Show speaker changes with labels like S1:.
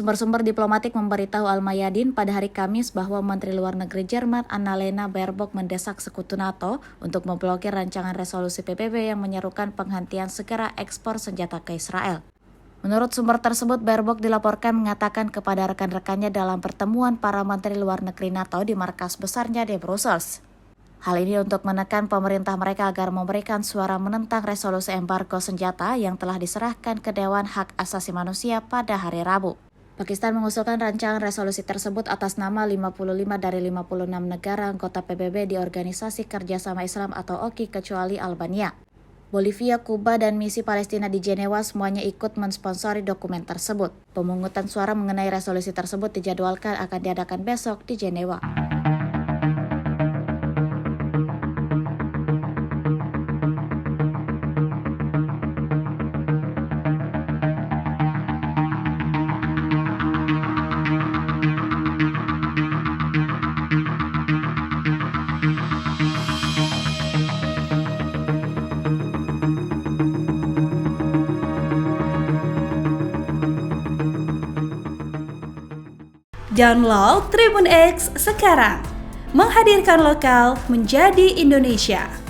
S1: Sumber-sumber diplomatik memberitahu Al-Mayadin pada hari Kamis bahwa Menteri Luar Negeri Jerman Annalena Baerbock mendesak sekutu NATO untuk memblokir rancangan resolusi PBB yang menyerukan penghentian segera ekspor senjata ke Israel. Menurut sumber tersebut, Baerbock dilaporkan mengatakan kepada rekan-rekannya dalam pertemuan para Menteri Luar Negeri NATO di markas besarnya di Brussels. Hal ini untuk menekan pemerintah mereka agar memberikan suara menentang resolusi embargo senjata yang telah diserahkan ke Dewan Hak Asasi Manusia pada hari Rabu. Pakistan mengusulkan rancangan resolusi tersebut atas nama 55 dari 56 negara anggota PBB di Organisasi Kerjasama Islam atau OKI kecuali Albania. Bolivia, Kuba, dan misi Palestina di Jenewa semuanya ikut mensponsori dokumen tersebut. Pemungutan suara mengenai resolusi tersebut dijadwalkan akan diadakan besok di Jenewa.
S2: Download Tribun X sekarang, menghadirkan lokal menjadi Indonesia.